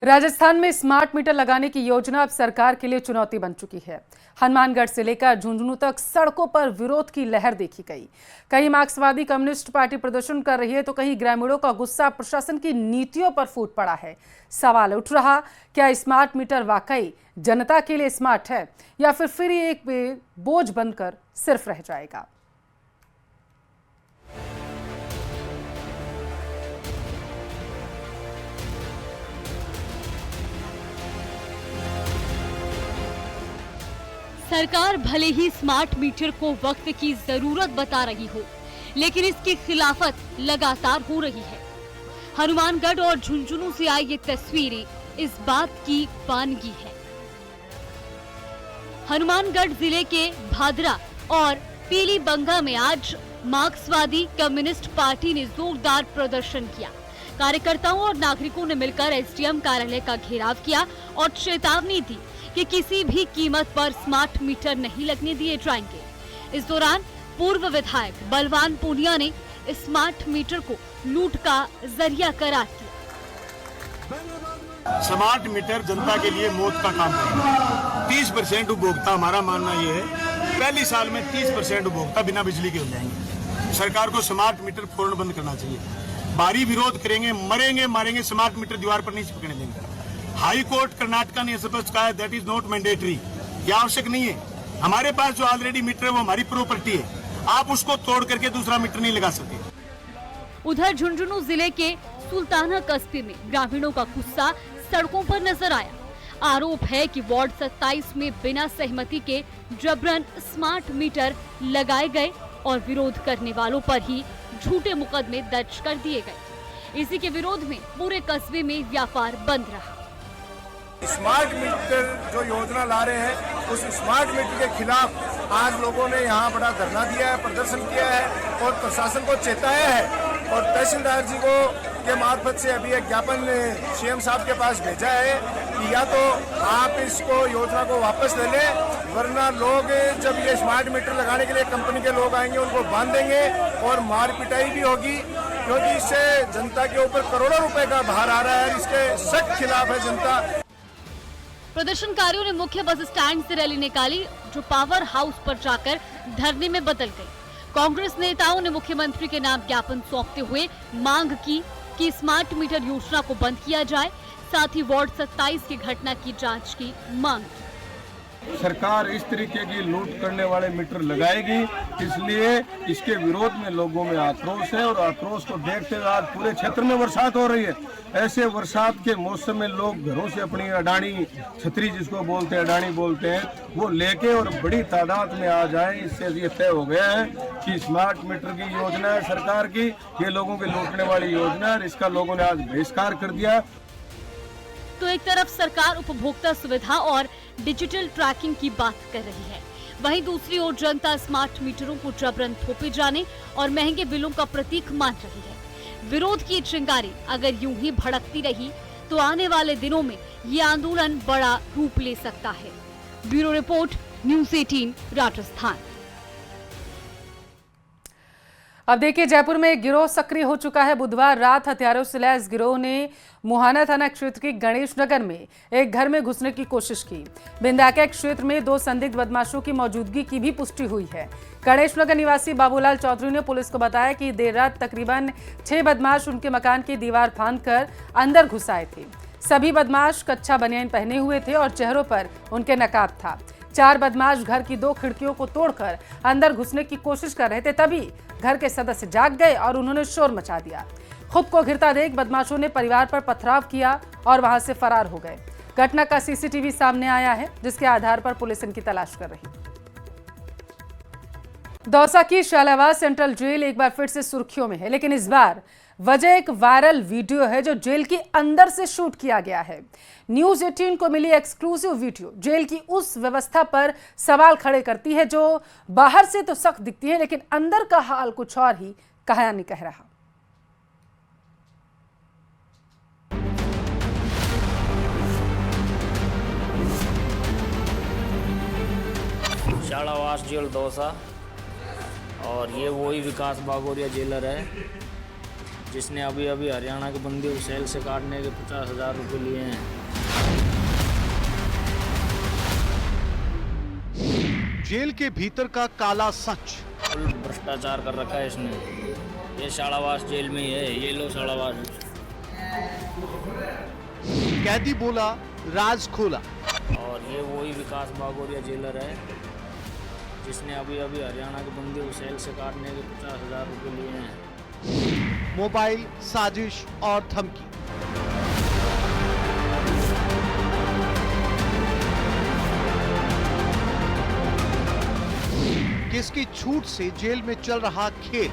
राजस्थान में smart meter लगाने की योजना अब सरकार के लिए चुनौती बन चुकी है। हनुमानगढ़ से लेकर झुंझुनू तक सड़कों पर विरोध की लहर देखी गई। कहीं मार्क्सवादी कम्युनिस्ट पार्टी प्रदर्शन कर रही है तो कहीं ग्रामीणों का गुस्सा प्रशासन की नीतियों पर फूट पड़ा है। सवाल उठ रहा, क्या स्मार्ट मीटर वाकई जनता के लिए स्मार्ट है या फिर ये एक बोझ बनकर सिर्फ रह जाएगा। सरकार भले ही स्मार्ट मीटर को वक्त की जरूरत बता रही हो, लेकिन इसकी खिलाफत लगातार हो रही है। हनुमानगढ़ और झुंझुनू से आई ये तस्वीरें इस बात की वानगी है। हनुमानगढ़ जिले के भादरा और पीलीबंगा में आज मार्क्सवादी कम्युनिस्ट पार्टी ने जोरदार प्रदर्शन किया। कार्यकर्ताओं और नागरिकों ने मिलकर एसडीएम कार्यालय का घेराव किया और चेतावनी दी कि किसी भी कीमत पर स्मार्ट मीटर नहीं लगने दिए जाएंगे। इस दौरान पूर्व विधायक बलवान पूनिया ने स्मार्ट मीटर को लूट का जरिया करार दिया। स्मार्ट मीटर जनता के लिए मौत का काम है। 30% उपभोक्ता, हमारा मानना ये है पहली साल में 30% उपभोक्ता बिना बिजली के हो जाएंगे। सरकार को स्मार्ट मीटर फौरन बंद करना चाहिए। भारी विरोध करेंगे, मरेंगे मारेंगे, स्मार्ट मीटर दीवार पर नहीं चिपकने देंगे। हाई कोर्ट कर्नाटका ने स्पष्ट कहा है दैट इज नॉट मैंडेटरी, यह आवश्यक नहीं है। हमारे पास जो ऑलरेडी मीटर है वो हमारी प्रॉपर्टी है, आप उसको तोड़ करके दूसरा मीटर नहीं लगा सकते। उधर झुंझुनू जिले के सुल्ताना कस्बे में ग्रामीणों का गुस्सा सड़कों पर नजर आया। आरोप है कि वार्ड 27 में बिना सहमति के जबरन स्मार्ट मीटर लगाए गए और विरोध करने वालों पर ही झूठे मुकदमे दर्ज कर दिए गए। इसी के विरोध में पूरे कस्बे में व्यापार बंद रहा। स्मार्ट मीटर जो योजना ला रहे हैं उस स्मार्ट मीटर के खिलाफ आज लोगों ने यहाँ बड़ा धरना दिया है, प्रदर्शन किया है और प्रशासन को चेताया है। और तहसीलदार जी को के मार्फत से अभी एक ज्ञापन सीएम साहब के पास भेजा है कि या तो आप इसको योजना को वापस ले लें, वरना लोग जब ये स्मार्ट मीटर लगाने के लिए कंपनी के लोग आएंगे उनको बांध देंगे और मार पिटाई भी होगी, क्योंकि इससे जनता के ऊपर करोड़ों रुपए का भार आ रहा है। इसके सख्त खिलाफ है जनता। प्रदर्शनकारियों ने मुख्य बस स्टैंड से रैली निकाली, जो पावर हाउस पर जाकर धरने में बदल गई। कांग्रेस नेताओं ने मुख्यमंत्री के नाम ज्ञापन सौंपते हुए मांग की कि स्मार्ट मीटर योजना को बंद किया जाए, साथ ही वार्ड 27 की घटना की जांच की मांग की। सरकार इस तरीके की लूट करने वाले मीटर लगाएगी, इसलिए इसके विरोध में लोगों में आक्रोश है और आक्रोश को देखते हुए आज पूरे क्षेत्र में बरसात हो रही है। ऐसे बरसात के मौसम में लोग घरों से अपनी अडानी छतरी, जिसको बोलते हैं अडानी बोलते हैं, वो लेके और बड़ी तादाद में आ जाए। इससे ये तय हो गया है कि स्मार्ट मीटर की योजना है सरकार की, ये लोगों के लूटने वाली योजना है, इसका लोगों ने आज बहिष्कार कर दिया। तो एक तरफ सरकार उपभोक्ता सुविधा और डिजिटल ट्रैकिंग की बात कर रही है, वहीं दूसरी ओर जनता स्मार्ट मीटरों को जबरन थोपे जाने और महंगे बिलों का प्रतीक मान रही है। विरोध की चिंगारी अगर यूं ही भड़कती रही तो आने वाले दिनों में ये आंदोलन बड़ा रूप ले सकता है। Bureau report, news 18 Rajasthan. अब देखिए, जयपुर में एक गिरोह सक्रिय हो चुका है। बुधवार रात हथियारों से लैस गिरोह ने मुहाना थाना क्षेत्र के गणेश नगर में एक घर में घुसने की कोशिश की। बिंदाका क्षेत्र में 2 संदिग्ध बदमाशों की मौजूदगी की भी पुष्टि हुई है। गणेश नगर निवासी बाबूलाल चौधरी ने पुलिस को बताया कि देर रात तकरीबन 6 बदमाश उनके मकान की दीवार फांदकर अंदर घुस आए थे। सभी बदमाश कच्छा बनियान पहने हुए थे और चेहरों पर उनके नकाब था। 4 बदमाश घर की 2 खिड़कियों को तोड़कर अंदर घुसने की कोशिश कर रहे थे, तभी घर के सदस्य जाग गए और उन्होंने शोर मचा दिया। खुद को घिरता देख बदमाशों ने परिवार पर पथराव किया और वहां से फरार हो गए। घटना का सीसीटीवी सामने आया है, जिसके आधार पर पुलिस इनकी तलाश कर रही है। दौसा की शालावास सेंट्रल जेल एक बार फिर से सुर्खियों में है, लेकिन इस बार वजह एक वायरल वीडियो है जो जेल के अंदर से शूट किया गया है। न्यूज़ 18 को मिली एक्सक्लूसिव वीडियो जेल की उस व्यवस्था पर सवाल खड़े करती है जो बाहर से तो सख्त दिखती है, लेकिन अंदर का हाल कुछ और ही कहा नहीं कह रहा। शालावास जेल दौसा, और ये वही विकास बागोरिया जेलर है जिसने अभी अभी हरियाणा के बंदी को सेल से काटने के 50,000 रुपये लिए हैं। जेल के भीतर का काला सच। फुल भ्रष्टाचार कर रखा है इसने। ये शालावास जेल में ही है, ये लो शालावास। कैदी बोला, राज खोला। और ये वही विकास बागोरिया जेलर है जिसने अभी अभी हरियाणा के बंदी को सेल से काटने के 50,000 रुपये लिए हैं। मोबाइल, साजिश और धमकी। किसकी छूट से जेल में चल रहा खेल।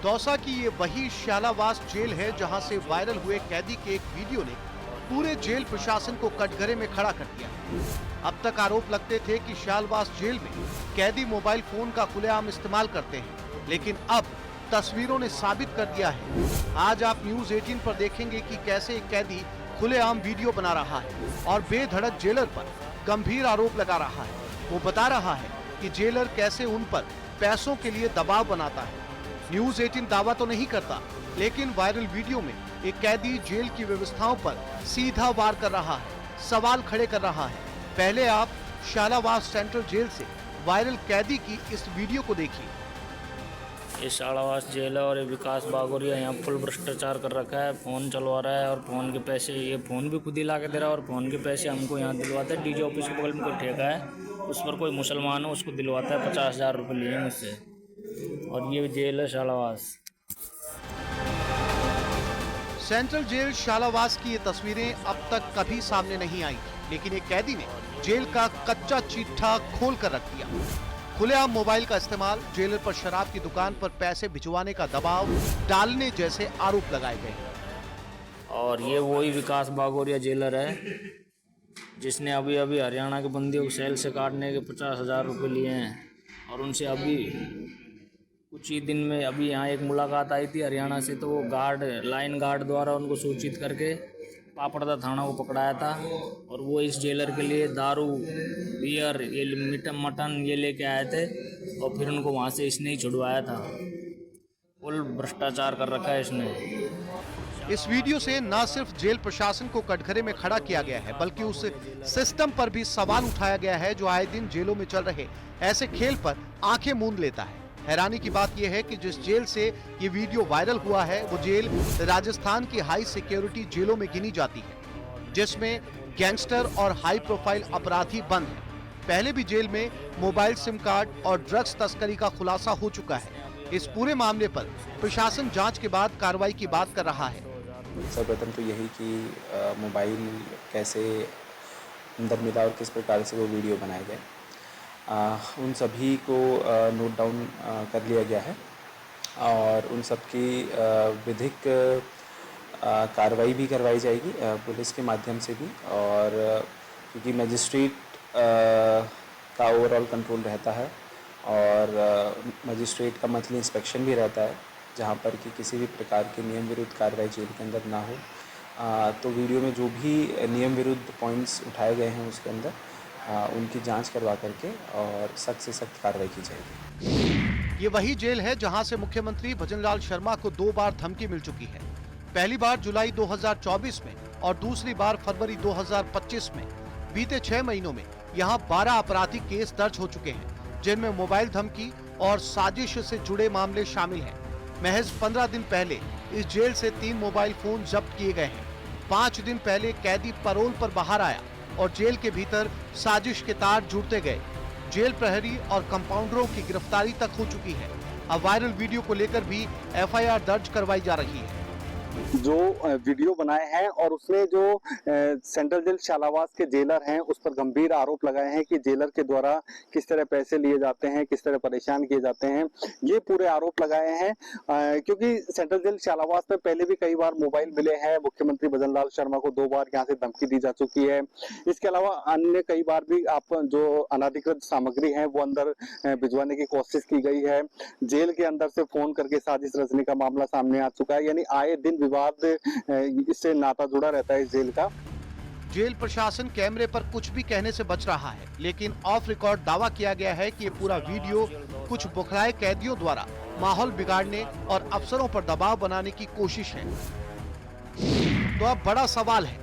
दौसा की ये वही शालावास जेल है जहां से वायरल हुए कैदी के एक वीडियो ने पूरे जेल प्रशासन को कटघरे में खड़ा कर दिया। अब तक आरोप लगते थे कि शालावास जेल में कैदी मोबाइल फोन का खुलेआम इस्तेमाल करते हैं, लेकिन अब तस्वीरों ने साबित कर दिया है। आज आप न्यूज 18 पर देखेंगे कि कैसे एक कैदी खुलेआम वीडियो बना रहा है और बेधड़क जेलर पर गंभीर आरोप लगा रहा है। वो बता रहा है कि जेलर कैसे उन पर पैसों के लिए दबाव बनाता है। न्यूज 18 दावा तो नहीं करता, लेकिन वायरल वीडियो में एक कैदी जेल की व्यवस्थाओं पर सीधा वार कर रहा है, सवाल खड़े कर रहा है। पहले आप शालावास सेंट्रल जेल से वायरल कैदी की इस वीडियो को देखिए। ये शालावास जेल है और ये विकास बागोरिया यहाँ फुल भ्रष्टाचार कर रखा है। फ़ोन चलवा रहा है और फ़ोन के पैसे, ये फ़ोन भी खुद ही ला के दे रहा है और फ़ोन के पैसे हमको यहाँ दिलवाता है। डीजे ऑफिस के बगल में कोई ठेका है, उस पर कोई मुसलमान है, उसको दिलवाता है। 50,000 रुपये लिए मुझसे। और ये जेल है शालावास। सेंट्रल जेल शालावास की ये तस्वीरें अब तक कभी सामने नहीं आई, लेकिन एक कैदी ने जेल का कच्चा चिट्ठा खोल कर रख दिया। खुलेआम मोबाइल का इस्तेमाल, जेलर पर शराब की दुकान पर पैसे भिजवाने का दबाव डालने जैसे आरोप लगाए गए। और ये वही विकास बागोरिया जेलर है जिसने अभी अभी हरियाणा के बंदियों को सेल से काटने के 50,000 रुपये लिए हैं। और उनसे अभी कुछ ही दिन में अभी यहाँ एक मुलाकात आई थी हरियाणा से, तो वो गार्ड, लाइन गार्ड द्वारा उनको सूचित करके पापड़दा थाना को पकड़ाया था। और वो इस जेलर के लिए दारू, बियर, ये मटन ये लेके आए थे और फिर उनको वहाँ से इसने ही छुड़वाया था। फुल भ्रष्टाचार कर रखा है इसने। इस वीडियो से न सिर्फ जेल प्रशासन को कटघरे में खड़ा किया गया है, बल्कि उस सिस्टम पर भी सवाल उठाया गया है जो आए दिन जेलों में चल रहे ऐसे खेल पर आंखें मूंद लेता है। हैरानी की बात यह है कि जिस जेल से ये वीडियो वायरल हुआ है वो जेल राजस्थान की हाई सिक्योरिटी जेलों में गिनी जाती है, जिसमें गैंगस्टर और हाई प्रोफाइल अपराधी बंद हैं। पहले भी जेल में मोबाइल सिम कार्ड और ड्रग्स तस्करी का खुलासा हो चुका है। इस पूरे मामले पर प्रशासन जांच के बाद कार्रवाई की बात कर रहा है। सर्वप्रथम तो यही कि मोबाइल कैसे अंदर मिला और किस प्रकार से वो वीडियो बनाए गए, उन सभी को नोट डाउन कर लिया गया है और उन सब की विधिक कार्रवाई भी करवाई जाएगी पुलिस के माध्यम से भी। और क्योंकि मजिस्ट्रेट का ओवरऑल कंट्रोल रहता है और मजिस्ट्रेट का मंथली इंस्पेक्शन भी रहता है, जहाँ पर कि किसी भी प्रकार के नियम विरुद्ध कार्रवाई जेल के अंदर ना हो। तो वीडियो में जो भी नियम विरुद्ध पॉइंट्स उठाए गए हैं उसके अंदर उनकी जांच करवा करके और सख्त से सख्त कार्रवाई की जाएगी। ये वही जेल है जहां से मुख्यमंत्री भजनलाल शर्मा को 2 बार धमकी मिल चुकी है। पहली बार जुलाई 2024 में और दूसरी बार फरवरी 2025 में। बीते 6 महीनों में यहां 12 आपराधिक केस दर्ज हो चुके हैं, जिनमें मोबाइल धमकी और साजिश से जुड़े मामले शामिल हैं। महज 15 दिन पहले इस जेल से 3 मोबाइल फोन जब्त किए गए हैं। 5 दिन पहले कैदी पैरोल पर बाहर आया और जेल के भीतर साजिश के तार जुड़ते गए। जेल प्रहरी और कंपाउंडरों की गिरफ्तारी तक हो चुकी है। अब वायरल वीडियो को लेकर भी एफआईआर दर्ज करवाई जा रही है। जो वीडियो बनाए हैं और उसमें जो सेंट्रल जेल शालावास के जेलर हैं उस पर गंभीर आरोप लगाए हैं कि जेलर के द्वारा किस तरह पैसे लिए जाते हैं, किस तरह परेशान किए जाते हैं, ये पूरे आरोप लगाए हैं। क्योंकि सेंट्रल जेल शालावास में पहले भी कई बार मोबाइल मिले हैं। मुख्यमंत्री भजनलाल शर्मा को 2 बार यहाँ से धमकी दी जा चुकी है। इसके अलावा अन्य कई बार भी आप जो अनाधिकृत सामग्री है वो अंदर भिजवाने की कोशिश की गई है। जेल के अंदर से फोन करके साजिश रचने का मामला सामने आ चुका है। यानी आए दिन विवाद इससे नाता जुड़ा रहता है इस जेल का। जेल प्रशासन कैमरे पर कुछ भी कहने से बच रहा है, लेकिन ऑफ रिकॉर्ड दावा किया गया है कि ये पूरा वीडियो कुछ बुखलाए कैदियों द्वारा माहौल बिगाड़ने और अफसरों पर दबाव बनाने की कोशिश है। तो अब बड़ा सवाल है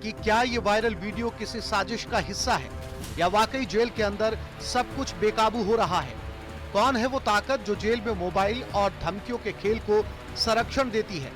कि क्या ये वायरल वीडियो किसी साजिश का हिस्सा है या वाकई जेल के अंदर सब कुछ बेकाबू हो रहा है। कौन है वो ताकत जो जेल में मोबाइल और धमकियों के खेल को संरक्षण देती है?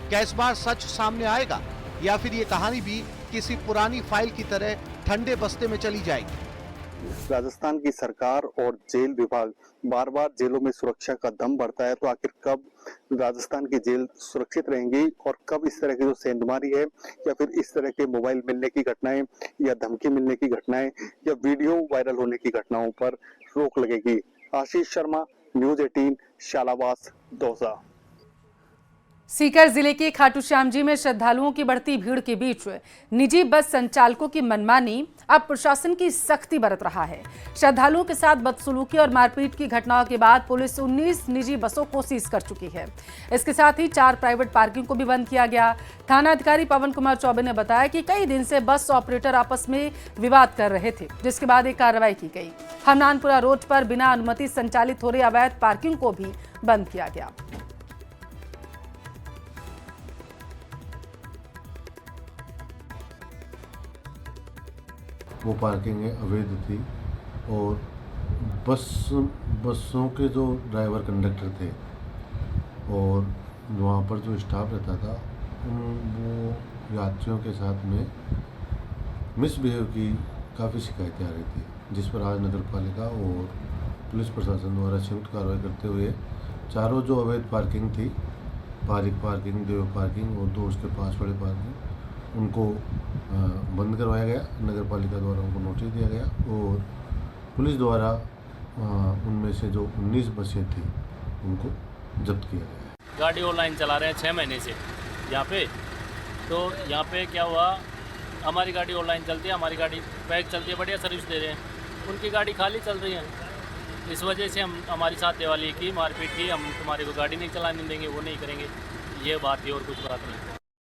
क्या इस बार सच सामने आएगा या फिर ये कहानी भी किसी पुरानी फाइल की तरह ठंडे बस्ते में चली जाएगी? राजस्थान की सरकार और जेल विभाग बार बार जेलों में सुरक्षा का दम बढ़ता है, तो आखिर कब राजस्थान की जेल सुरक्षित रहेंगी और कब इस तरह की जो सेंधमारी है या फिर इस तरह के मोबाइल मिलने की घटनाएं या धमकी मिलने की घटनाएं या वीडियो वायरल होने की घटनाओं पर रोक लगेगी? आशीष शर्मा, न्यूज़ 18, शालावास, दौसा। सीकर जिले के खाटू श्याम जी में श्रद्धालुओं की बढ़ती भीड़ के बीच निजी बस संचालकों की मनमानी अब प्रशासन की सख्ती बरत रहा है। श्रद्धालुओं के साथ बदसलूकी और मारपीट की घटनाओं के बाद पुलिस 19 निजी बसों को सीज कर चुकी है। इसके साथ ही 4 प्राइवेट पार्किंग को भी बंद किया गया। थाना अधिकारी पवन कुमार चौबे ने बताया कि कई दिन से बस ऑपरेटर आपस में विवाद कर रहे थे, जिसके बाद एक कार्रवाई की गई। हमनानपुरा रोड पर बिना अनुमति संचालित हो रही अवैध पार्किंग को भी बंद किया गया। वो पार्किंग अवैध थी और बसों के जो ड्राइवर कंडक्टर थे और वहाँ पर जो स्टाफ रहता था वो यात्रियों के साथ में मिसबिहेव की काफ़ी शिकायतें आ रही थी, जिस पर आज नगर पालिका और पुलिस प्रशासन द्वारा संयुक्त कार्रवाई करते हुए चारों जो अवैध पार्किंग थी, पारिक पार्किंग, देव पार्किंग और 2 उसके पास वाले पार्किंग, उनको बंद करवाया गया। नगर पालिका द्वारा उनको नोटिस दिया गया और पुलिस द्वारा उनमें से जो 19 बसें थी उनको जब्त किया गया। गाड़ी ऑनलाइन चला रहे हैं 6 महीने से यहाँ पे। तो यहाँ पे क्या हुआ, हमारी गाड़ी ऑनलाइन चलती है, हमारी गाड़ी पैक चलती है, बढ़िया सर्विस दे रहे हैं, उनकी गाड़ी खाली चल रही है। इस वजह से हम हमारी साथ दिवाली की मारपीट की, हम तुम्हारे को गाड़ी नहीं चलाने देंगे, वो नहीं करेंगे, ये बात है और कुछ बात नहीं।